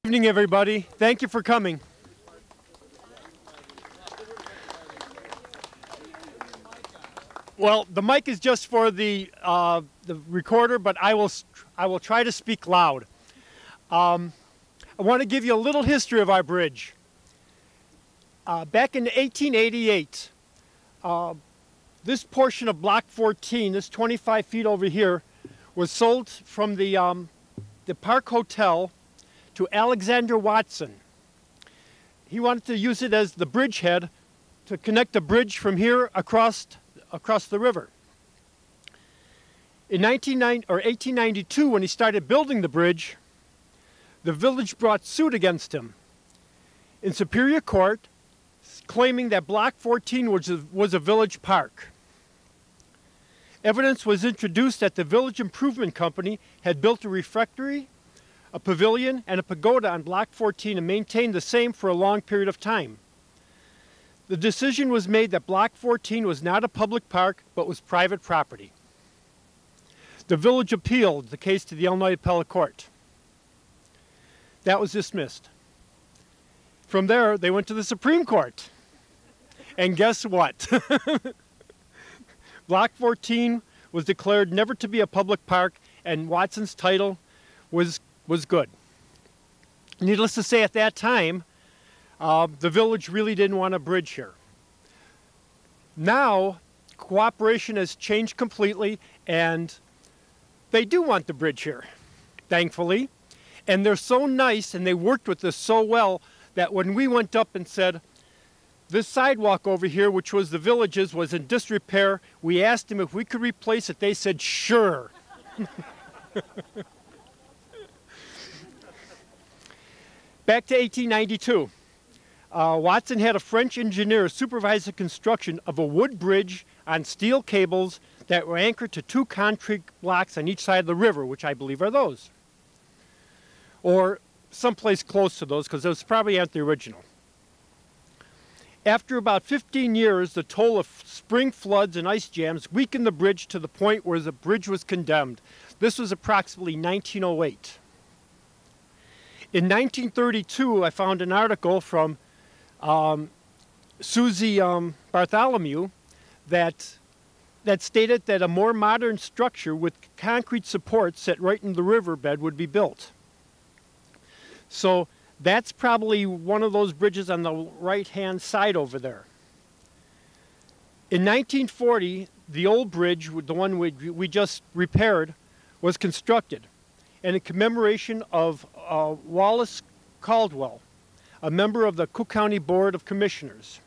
Good evening, everybody. Thank you for coming. Well, the mic is just for the recorder, but I will try to speak loud. I want to give you a little history of our bridge. Back in 1888, this portion of Block 14, this 25 feet over here, was sold from the Park Hotel to Alexander Watson. He wanted to use it as the bridgehead to connect the bridge from here across the river. In 1892, when he started building the bridge, the village brought suit against him in Superior Court, claiming that Block 14 was a village park. Evidence was introduced that the Village Improvement Company had built a refectory, a pavilion, and a pagoda on Block 14 and maintained the same for a long period of time. The decision was made that Block 14 was not a public park, but was private property. The village appealed the case to the Illinois Appellate Court. That was dismissed. From there, they went to the Supreme Court. And guess what? Block 14 was declared never to be a public park, and Watson's title was good. Needless to say, at that time, the village really didn't want a bridge here. Now, cooperation has changed completely, and they do want the bridge here, thankfully. And they're so nice, and they worked with us so well, that when we went up and said, this sidewalk over here, which was the village's, was in disrepair, we asked them if we could replace it. They said, sure. Back to 1892. Watson had a French engineer supervise the construction of a wood bridge on steel cables that were anchored to 2 concrete blocks on each side of the river, which I believe are those. Or someplace close to those, because those probably aren't the original. After about 15 years, the toll of spring floods and ice jams weakened the bridge to the point where the bridge was condemned. This was approximately 1908. In 1932, I found an article from Susie Bartholomew that stated that a more modern structure with concrete supports set right in the riverbed would be built. So that's probably one of those bridges on the right-hand side over there. In 1940, the old bridge, the one we just repaired, was constructed. And in commemoration of Wallace Caldwell, a member of the Cook County Board of Commissioners.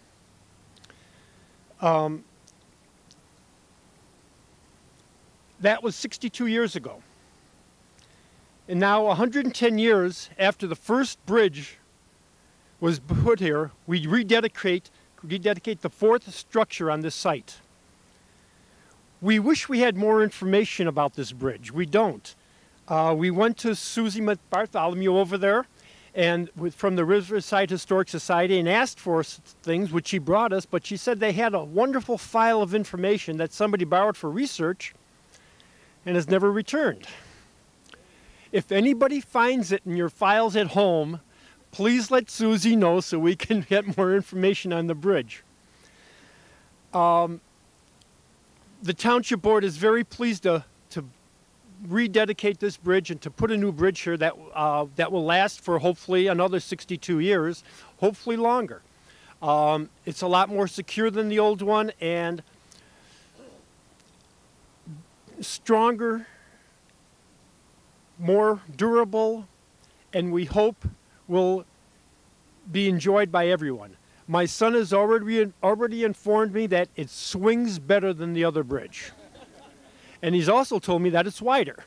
That was 62 years ago. And now, 110 years after the first bridge was put here, we rededicate the 4th structure on this site. We wish we had more information about this bridge. We don't. We went to Susie Bartholomew over there and from the Riverside Historic Society and asked for things, which she brought us, but she said they had a wonderful file of information that somebody borrowed for research and has never returned. If anybody finds it in your files at home, please let Susie know so we can get more information on the bridge. The Township Board is very pleased to rededicate this bridge and to put a new bridge here that will last for hopefully another 62 years, hopefully longer. It's a lot more secure than the old one and stronger, more durable, and we hope will be enjoyed by everyone. My son has already informed me that it swings better than the other bridge. And he's also told me that it's wider.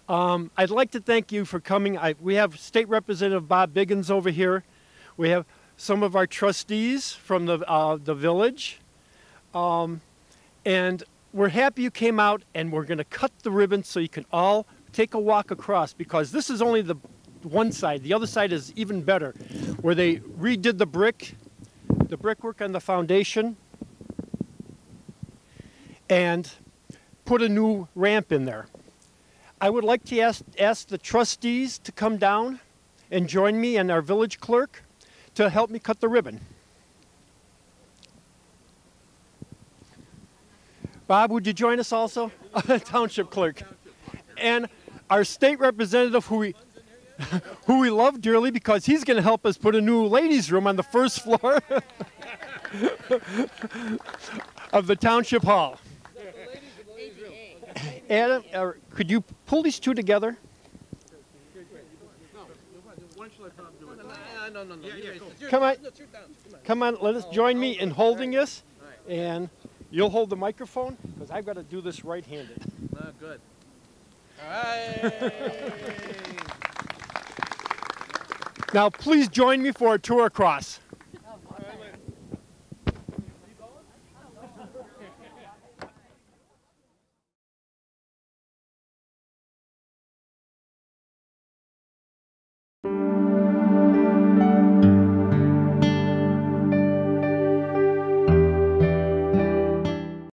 I'd like to thank you for coming. We have State Representative Bob Biggins over here. We have some of our trustees from the village. And we're happy you came out, and we're going to cut the ribbon so you can all take a walk across, because this is only the one side. The other side is even better, where they redid the brickwork on the foundation and put a new ramp in there. I would like to ask the trustees to come down and join me and our village clerk to help me cut the ribbon. Bob, would you join us also? Township clerk. And our state representative, who we love dearly because he's going to help us put a new ladies' room on the first floor of the Township Hall. Adam, could you pull these two together? Come on, let us join me in holding this, and you'll hold the microphone because I've got to do this right-handed. Good. All right. Now, please join me for a tour across.